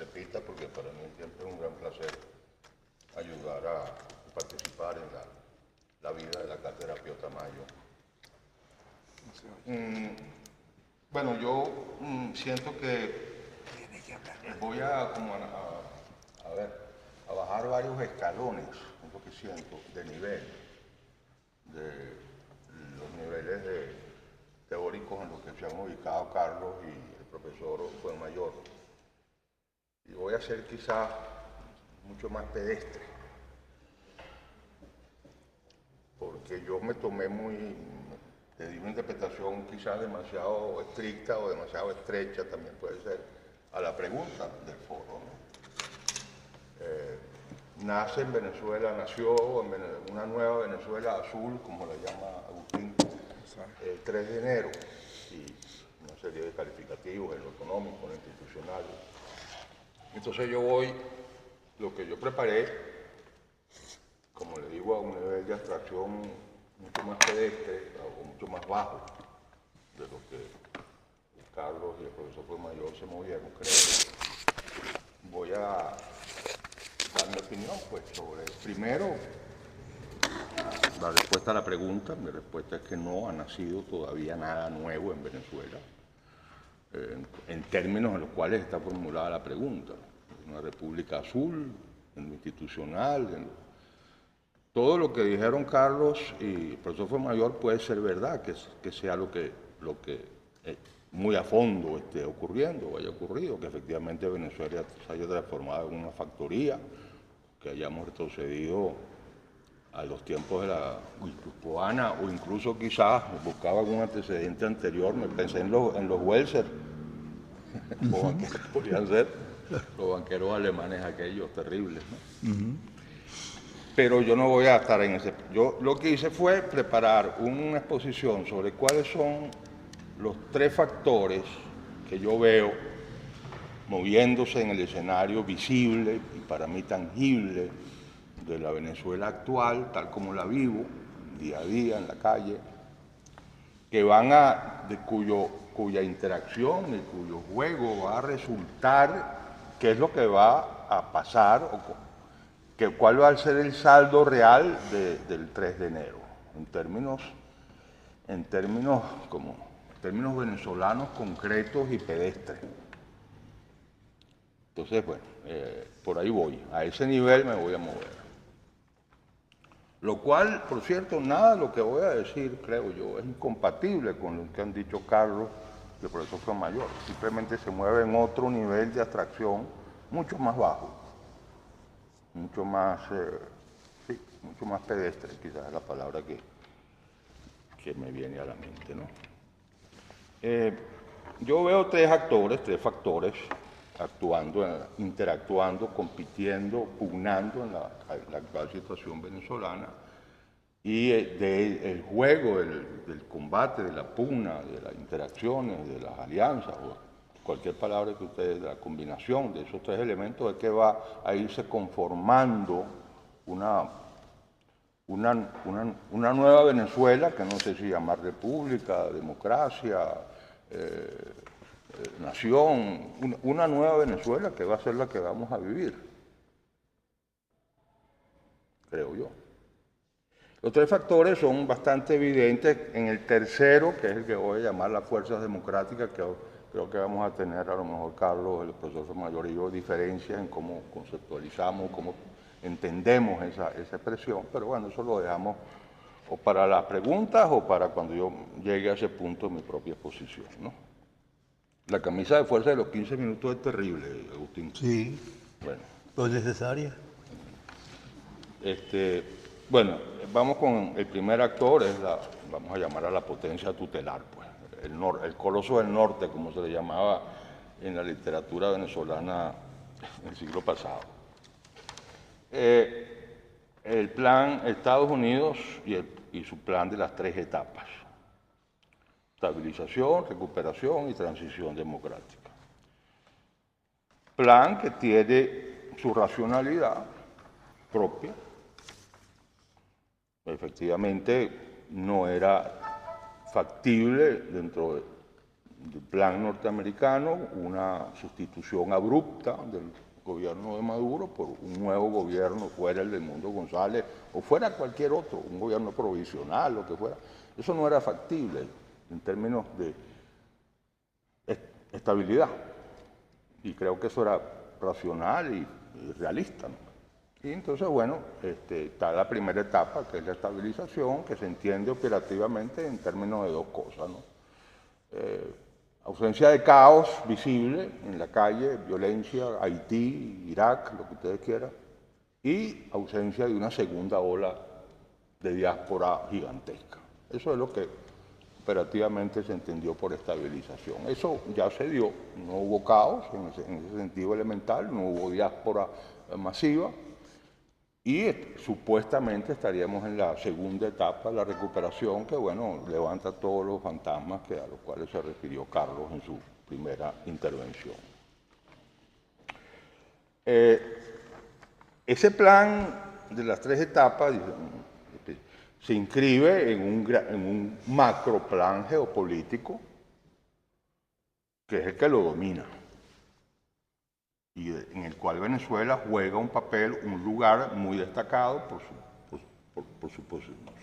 repita porque para mí siempre es un gran placer ayudar a participar en la vida de la Cátedra Pío Tamayo. Bueno, yo siento que voy a, a bajar varios escalones, es lo que siento, de nivel, de los niveles teóricos en los que se han ubicado Carlos y el profesor Fuenmayor. Y voy a ser quizás mucho más pedestre, porque yo me tomé te di una interpretación quizás demasiado estricta o demasiado estrecha, también puede ser, a la pregunta del foro, ¿no? Nace en Venezuela, nació en una nueva Venezuela azul, como la llama Agustín, el 3 de enero, y una serie de calificativos en lo económico, en lo institucional. Entonces lo que yo preparé, como le digo, a un nivel de abstracción mucho más pedestre o mucho más bajo de lo que Carlos y el profesor Fuenmayor se movieron, creo. Voy a dar mi opinión, pues, sobre, primero, la respuesta a la pregunta. Mi respuesta es que no ha nacido todavía nada nuevo en Venezuela, en términos en los cuales está formulada la pregunta. Una república azul, en lo institucional, todo lo que dijeron Carlos y el profesor Fuenmayor puede ser verdad, que sea lo que muy a fondo esté ocurriendo, o haya ocurrido, que efectivamente Venezuela se haya transformado en una factoría, que hayamos retrocedido a los tiempos de la guipuzcoana, o incluso quizás buscaba algún antecedente anterior, me pensé en los Welser, podrían ser los banqueros alemanes aquellos terribles, ¿no? Pero yo no voy a estar en ese. Yo lo que hice fue preparar una exposición sobre cuáles son los tres factores que yo veo moviéndose en el escenario visible y para mí tangible de la Venezuela actual, tal como la vivo, día a día en la calle, que cuya interacción y cuyo juego va a resultar qué es lo que va a pasar cuál va a ser el saldo real del 3 de enero, en términos venezolanos concretos y pedestres. Entonces, bueno, por ahí voy, a ese nivel me voy a mover. Lo cual, por cierto, nada de lo que voy a decir, creo yo, es incompatible con lo que han dicho Carlos y el profesor Fuenmayor. Simplemente se mueve en otro nivel de abstracción mucho más bajo, mucho más pedestre, quizás es la palabra que me viene a la mente, ¿no? Yo veo tres factores, interactuando, compitiendo, pugnando en la actual situación venezolana, y el juego del combate, de la pugna, de las interacciones, de las alianzas, o cualquier palabra que ustedes, la combinación de esos tres elementos es que va a irse conformando una nueva Venezuela, que no sé si llamar república, democracia, nación, una nueva Venezuela que va a ser la que vamos a vivir, creo yo. Los tres factores son bastante evidentes. En el tercero, que es el que voy a llamar las fuerzas democráticas, que creo que vamos a tener a lo mejor Carlos, el profesor Fuenmayor y yo, diferencias en cómo conceptualizamos, cómo entendemos esa expresión, pero bueno, eso lo dejamos o para las preguntas o para cuando yo llegue a ese punto mi propia exposición, ¿no? La camisa de fuerza de los 15 minutos es terrible, Agustín. Sí. Bueno. ¿No es necesaria? Bueno, vamos con el primer actor, vamos a llamar a la potencia tutelar, pues, el coloso del norte, como se le llamaba en la literatura venezolana en el siglo pasado. El plan Estados Unidos y su plan de las tres etapas: estabilización, recuperación y transición democrática. Plan que tiene su racionalidad propia. Efectivamente, no era factible dentro del plan norteamericano, una sustitución abrupta del gobierno de Maduro por un nuevo gobierno, fuera el de Edmundo González o fuera cualquier otro, un gobierno provisional, lo que fuera. Eso no era factible en términos de estabilidad. Y creo que eso era racional y realista, ¿no? Y entonces, bueno, está la primera etapa, que es la estabilización, que se entiende operativamente en términos de dos cosas, ¿no? Ausencia de caos visible en la calle, violencia, Haití, Irak, lo que ustedes quieran, y ausencia de una segunda ola de diáspora gigantesca. Eso es lo que operativamente se entendió por estabilización. Eso ya se dio, no hubo caos en ese sentido elemental, no hubo diáspora masiva, y supuestamente estaríamos en la segunda etapa, la recuperación, que bueno, levanta todos los fantasmas a los cuales se refirió Carlos en su primera intervención. Ese plan de las tres etapas se inscribe en un macro plan geopolítico que es el que lo domina y en el cual Venezuela juega un papel, un lugar muy destacado por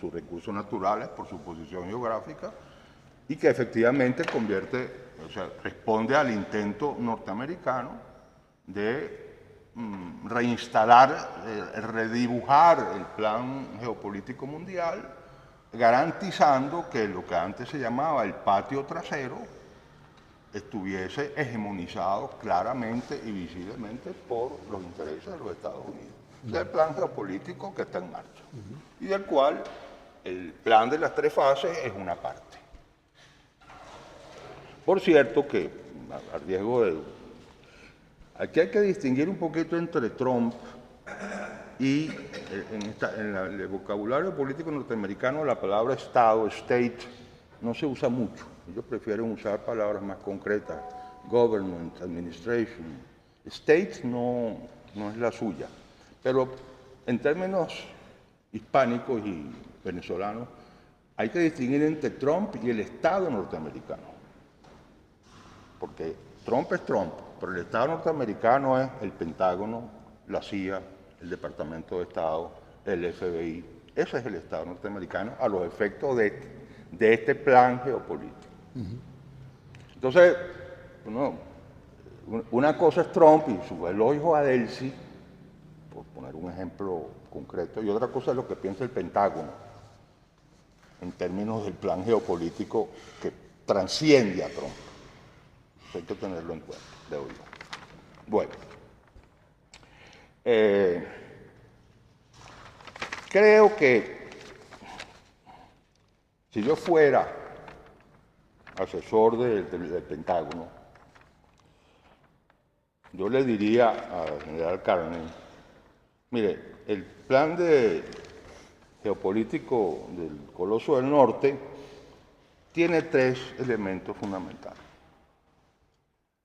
sus recursos naturales, por su posición geográfica, y que efectivamente responde al intento norteamericano de reinstalar, redibujar el plan geopolítico mundial, garantizando que lo que antes se llamaba el patio trasero estuviese hegemonizado claramente y visiblemente por los intereses de los Estados Unidos. Es el plan geopolítico que está en marcha y del cual el plan de las tres fases es una parte. Por cierto que, a riesgo de... Aquí hay que distinguir un poquito entre Trump y en el vocabulario político norteamericano la palabra Estado, state, no se usa mucho. Ellos prefieren usar palabras más concretas, government, administration. State no es la suya. Pero en términos hispánicos y venezolanos, hay que distinguir entre Trump y el Estado norteamericano. Porque Trump es Trump, pero el Estado norteamericano es el Pentágono, la CIA, el Departamento de Estado, el FBI. Ese es el Estado norteamericano a los efectos de este plan geopolítico. Entonces, una cosa es Trump y su elogio a Delcy, por poner un ejemplo concreto, y otra cosa es lo que piensa el Pentágono en términos del plan geopolítico que transciende a Trump. Eso hay que tenerlo en cuenta, de oído. Bueno, creo que si yo fuera asesor del Pentágono, yo le diría al general Carney, mire, el plan geopolítico del Coloso del Norte tiene tres elementos fundamentales,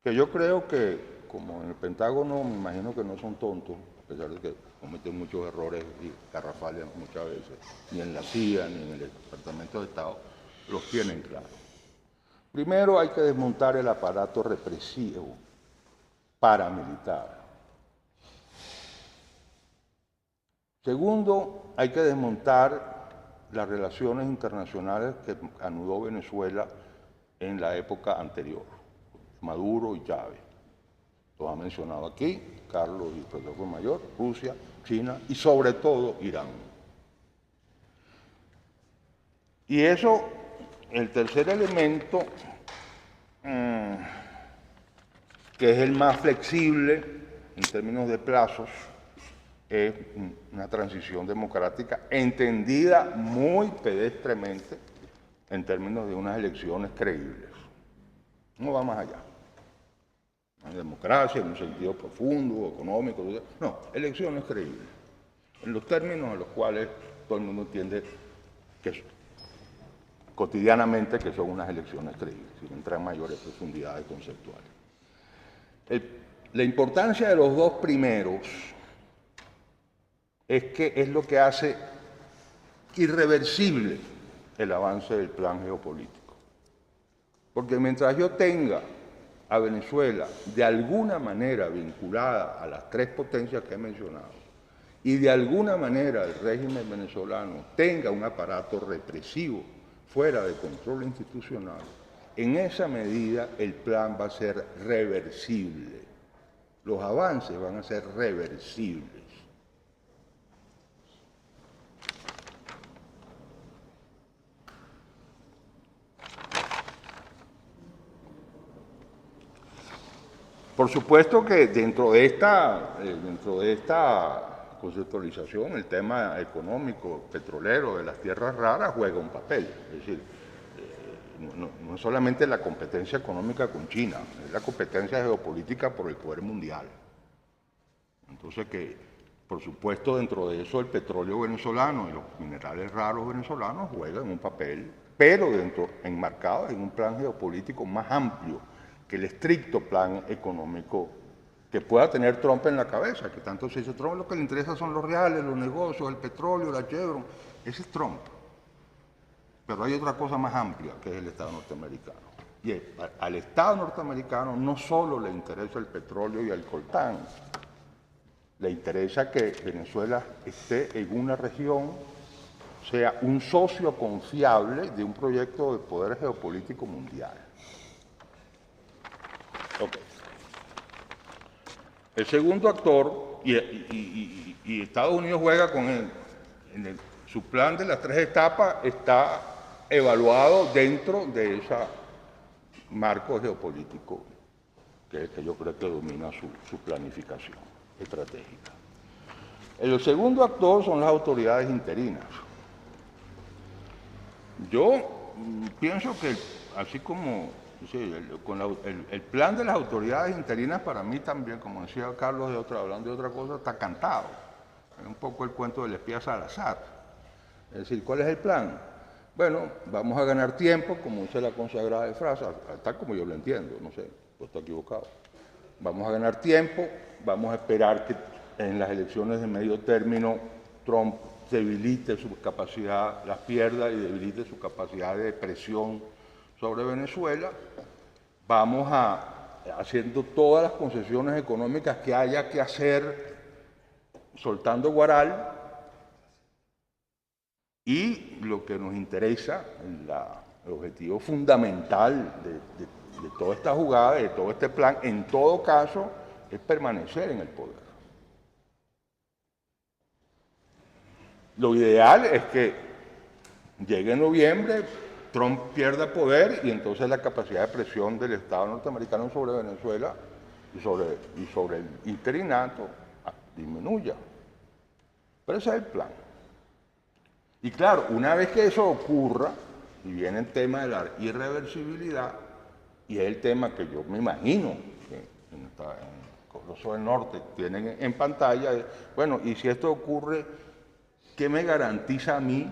que yo creo que, como en el Pentágono, me imagino que no son tontos, a pesar de que cometen muchos errores y garrafales muchas veces, ni en la CIA, ni en el Departamento de Estado, los tienen claros. Primero hay que desmontar el aparato represivo paramilitar. Segundo, hay que desmontar las relaciones internacionales que anudó Venezuela en la época anterior, Maduro y Chávez. Lo ha mencionado aquí, Carlos y el profesor Mayor, Rusia, China y sobre todo Irán. Y eso, el tercer elemento, que es el más flexible en términos de plazos, es una transición democrática entendida muy pedestremente en términos de unas elecciones creíbles. No va más allá. Una democracia en un sentido profundo, económico, no, elecciones creíbles, en los términos en los cuales todo el mundo entiende que cotidianamente que son unas elecciones creíbles, sin entrar en mayores profundidades conceptuales. La importancia de los dos primeros es que es lo que hace irreversible el avance del plan geopolítico. Porque mientras yo tenga a Venezuela de alguna manera vinculada a las tres potencias que he mencionado y de alguna manera el régimen venezolano tenga un aparato represivo fuera de control institucional, en esa medida el plan va a ser reversible. Los avances van a ser reversibles. Por supuesto que dentro de esta conceptualización, el tema económico, petrolero, de las tierras raras, juega un papel. Es decir, no es solamente la competencia económica con China, es la competencia geopolítica por el poder mundial. Entonces que, por supuesto, dentro de eso el petróleo venezolano y los minerales raros venezolanos juegan un papel, pero enmarcados en un plan geopolítico más amplio que el estricto plan económico que pueda tener Trump en la cabeza, que tanto se dice Trump, lo que le interesa son los reales, los negocios, el petróleo, la Chevron. Ese es Trump. Pero hay otra cosa más amplia, que es el Estado norteamericano. Y al Estado norteamericano no solo le interesa el petróleo y el coltán, le interesa que Venezuela esté en una región, sea un socio confiable de un proyecto de poder geopolítico mundial. Okay. El segundo actor, y Estados Unidos juega con él, su plan de las tres etapas está evaluado dentro de ese marco geopolítico que yo creo que domina su planificación estratégica. El segundo actor son las autoridades interinas. Yo pienso que, así como sí, el plan de las autoridades interinas para mí también, como decía Carlos hablando de otra cosa, está cantado. Es un poco el cuento del espía Salazar. Es decir, ¿cuál es el plan? Bueno, vamos a ganar tiempo, como dice la consagrada frase, tal como yo lo entiendo, no sé, pues está equivocado. Vamos a ganar tiempo, vamos a esperar que en las elecciones de medio término Trump debilite su capacidad, las pierda y debilite su capacidad de presión sobre Venezuela. Vamos haciendo todas las concesiones económicas que haya que hacer, soltando guaral, y lo que nos interesa, el objetivo fundamental de toda esta jugada, de todo este plan, en todo caso, es permanecer en el poder. Lo ideal es que llegue noviembre, Trump pierda poder y entonces la capacidad de presión del Estado norteamericano sobre Venezuela y sobre el interinato disminuya. Pero ese es el plan. Y claro, una vez que eso ocurra, y viene el tema de la irreversibilidad, y es el tema que yo me imagino que en Coloso del Norte tienen en pantalla, bueno, y si esto ocurre, ¿qué me garantiza a mí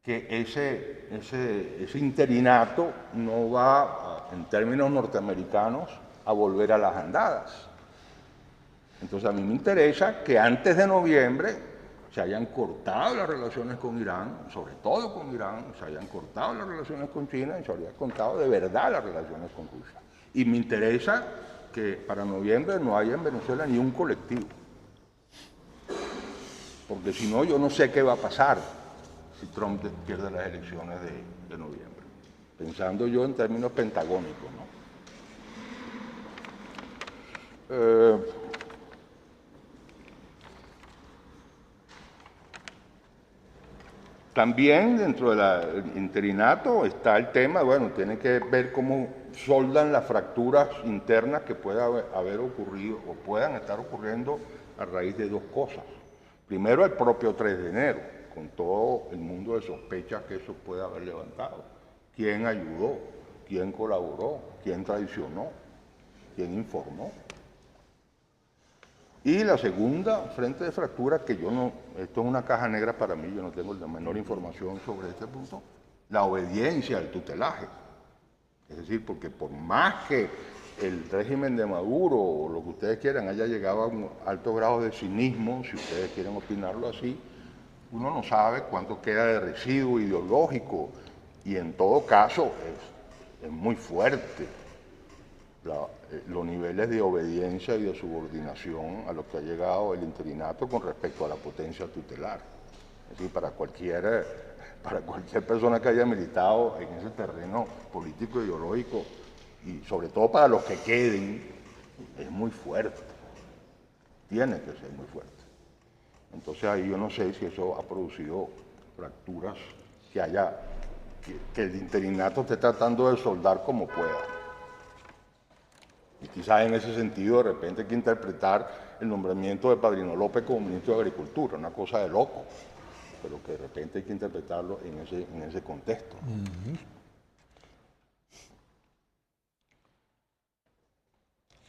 que ese interinato no va, en términos norteamericanos, a volver a las andadas? Entonces a mí me interesa que antes de noviembre se hayan cortado las relaciones con Irán, sobre todo con Irán, se hayan cortado las relaciones con China y se hayan cortado de verdad las relaciones con Rusia. Y me interesa que para noviembre no haya en Venezuela ni un colectivo. Porque si no, yo no sé qué va a pasar si Trump pierde las elecciones de noviembre. Pensando yo en términos pentagónicos, ¿no? También dentro del interinato está el tema, bueno, tiene que ver cómo soldan las fracturas internas que pueda haber ocurrido o puedan estar ocurriendo a raíz de dos cosas. Primero, el propio 3 de enero, con todo el mundo de sospechas que eso puede haber levantado. ¿Quién ayudó? ¿Quién colaboró? ¿Quién traicionó? ¿Quién informó? Y la segunda frente de fractura, que yo no, esto es una caja negra para mí, yo no tengo la menor información sobre este punto, la obediencia al tutelaje. Es decir, porque por más que el régimen de Maduro o lo que ustedes quieran haya llegado a un alto grado de cinismo, si ustedes quieren opinarlo así, uno no sabe cuánto queda de residuo ideológico y en todo caso es muy fuerte los niveles de obediencia y de subordinación a lo que ha llegado el interinato con respecto a la potencia tutelar. Es decir, para cualquier persona que haya militado en ese terreno político ideológico, y sobre todo para los que queden, es muy fuerte. Tiene que ser muy fuerte. Entonces ahí yo no sé si eso ha producido fracturas que el interinato esté tratando de soldar como pueda. Y quizás en ese sentido de repente hay que interpretar el nombramiento de Padrino López como ministro de Agricultura, una cosa de loco, pero que de repente hay que interpretarlo en ese contexto.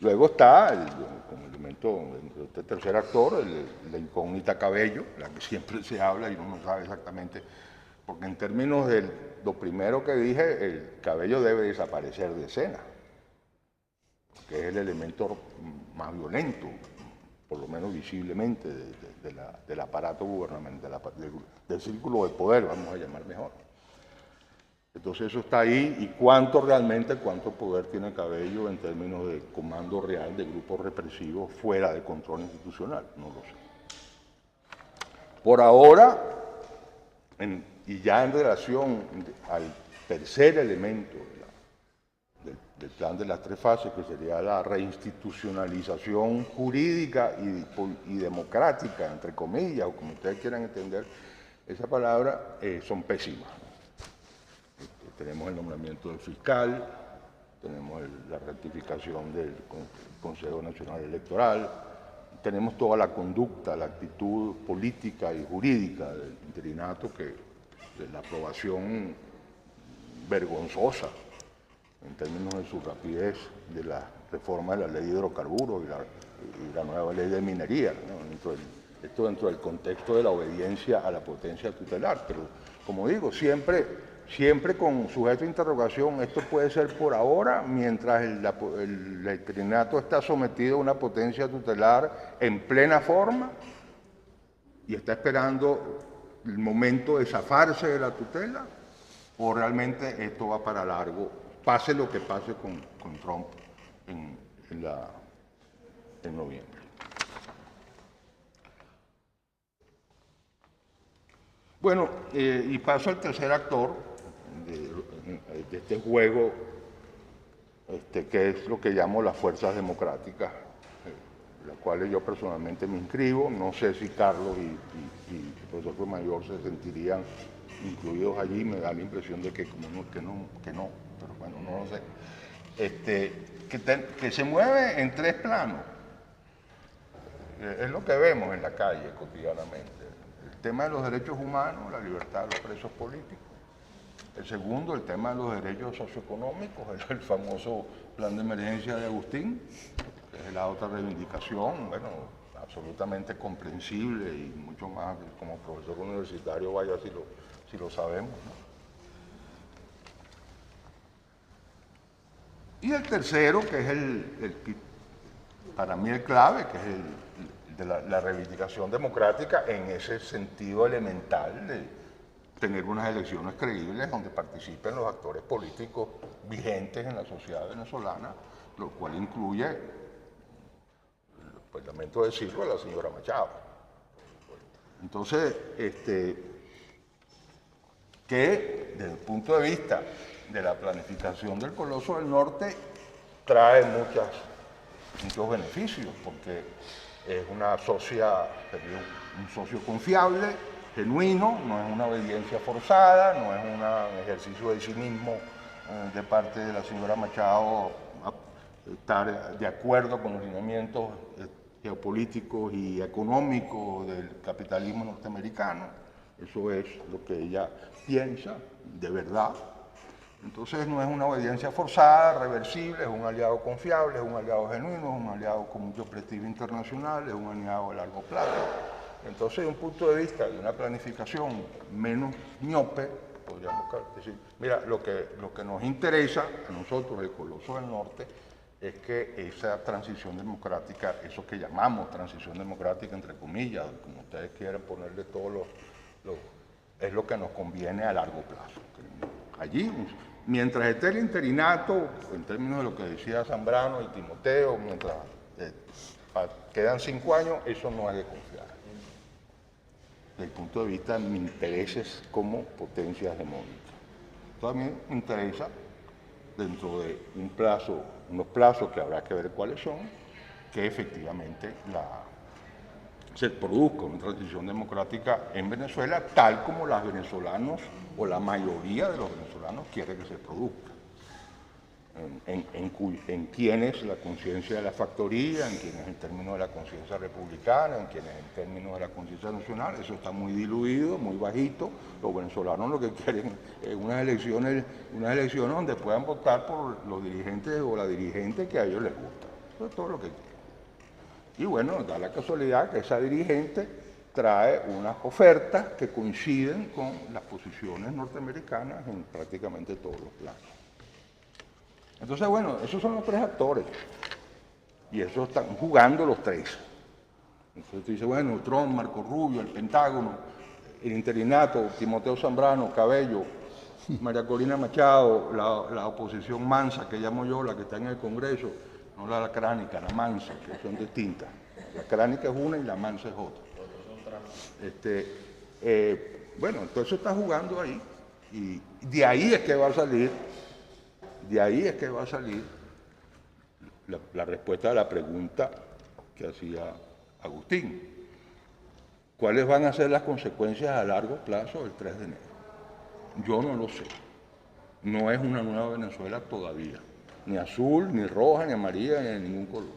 Luego está, como elemento, este tercer actor, la incógnita Cabello, la que siempre se habla y uno no sabe exactamente, porque en términos de lo primero que dije, el Cabello debe desaparecer de escena, que es el elemento más violento, por lo menos visiblemente, del aparato gubernamental, del círculo de poder, vamos a llamar mejor. Entonces eso está ahí, y cuánto poder tiene Cabello en términos de comando real de grupos represivos fuera del control institucional, no lo sé. Por ahora, y ya en relación al tercer elemento del plan de las tres fases, que sería la reinstitucionalización jurídica y democrática, entre comillas, o como ustedes quieran entender esa palabra, son pésimas. Tenemos el nombramiento del fiscal, tenemos la ratificación del Consejo Nacional Electoral, tenemos toda la conducta, la actitud política y jurídica del interinato, de la aprobación vergonzosa en términos de su rapidez de la reforma de la ley de hidrocarburos y la nueva ley de minería, ¿no? Esto dentro del contexto de la obediencia a la potencia tutelar, pero como digo, siempre con sujeto de interrogación. Esto puede ser por ahora, mientras el interinato está sometido a una potencia tutelar en plena forma y está esperando el momento de zafarse de la tutela, o realmente esto va para largo, pase lo que pase con Trump en noviembre. Bueno, y paso al tercer actor de este juego, que es lo que llamo las fuerzas democráticas, las cuales yo personalmente me inscribo. No sé si Carlos y el profesor Mayor se sentirían incluidos allí. Me da la impresión de que no, pero bueno, no lo sé. Que se mueve en tres planos. Es lo que vemos en la calle cotidianamente. El tema de los derechos humanos, la libertad de los presos políticos. El segundo, el tema de los derechos socioeconómicos, el famoso plan de emergencia de Agustín, que es la otra reivindicación, bueno, absolutamente comprensible y mucho más, como profesor universitario, vaya si lo sabemos, ¿no? Y el tercero, que es para mí el clave, que es de la reivindicación democrática en ese sentido elemental de tener unas elecciones creíbles donde participen los actores políticos vigentes en la sociedad venezolana, lo cual incluye, pues lamento decirlo, a la señora Machado. Entonces, que desde el punto de vista de la planificación del Coloso del Norte trae muchos beneficios, porque es un socio confiable, genuino, no es una obediencia forzada, no es un ejercicio de cinismo de parte de la señora Machado estar de acuerdo con los lineamientos geopolíticos y económicos del capitalismo norteamericano. Eso es lo que ella piensa de verdad. Entonces no es una obediencia forzada, reversible, es un aliado confiable, es un aliado genuino, es un aliado con mucho prestigio internacional, es un aliado a largo plazo. Entonces, desde un punto de vista de una planificación menos miope, podríamos decir, mira, lo que nos interesa a nosotros, el Coloso del Norte, es que esa transición democrática, eso que llamamos transición democrática, entre comillas, como ustedes quieran ponerle todos es lo que nos conviene a largo plazo. Allí mientras esté el interinato, en términos de lo que decía Zambrano y Timoteo, mientras quedan 5 años, eso no hay que confiar. Desde el punto de vista de mis intereses como potencia hegemónica. También me interesa, dentro de unos plazos que habrá que ver cuáles son, que efectivamente se produzca una transición democrática en Venezuela, tal como los venezolanos o la mayoría de los venezolanos quiere que se produzca. En quienes la conciencia de la factoría, en quienes en términos de la conciencia republicana, en quienes en términos de la conciencia nacional, eso está muy diluido, muy bajito. Los venezolanos lo que quieren es unas elecciones donde puedan votar por los dirigentes o la dirigente que a ellos les gusta. Eso es todo lo que quieren. Y bueno, da la casualidad que esa dirigente trae unas ofertas que coinciden con las posiciones norteamericanas en prácticamente todos los planos. Entonces, bueno, esos son los 3 actores. Y esos están jugando los 3. Entonces tú dices, bueno, Trump, Marco Rubio, el Pentágono, el interinato, Timoteo Zambrano, Cabello, María Corina Machado, la oposición mansa, que llamo yo, la que está en el Congreso, no la cránica, la mansa, que son distintas. La cránica es una y la mansa es otra. Bueno, entonces está jugando ahí. Y de ahí es que va a salir la respuesta a la pregunta que hacía Agustín. ¿Cuáles van a ser las consecuencias a largo plazo del 3 de enero? Yo no lo sé. No es una nueva Venezuela todavía. Ni azul, ni roja, ni amarilla, ni de ningún color.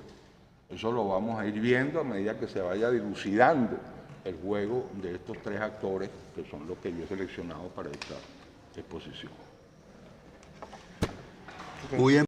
Eso lo vamos a ir viendo a medida que se vaya dilucidando el juego de estos 3 actores, que son los que yo he seleccionado para esta exposición. Muy bien.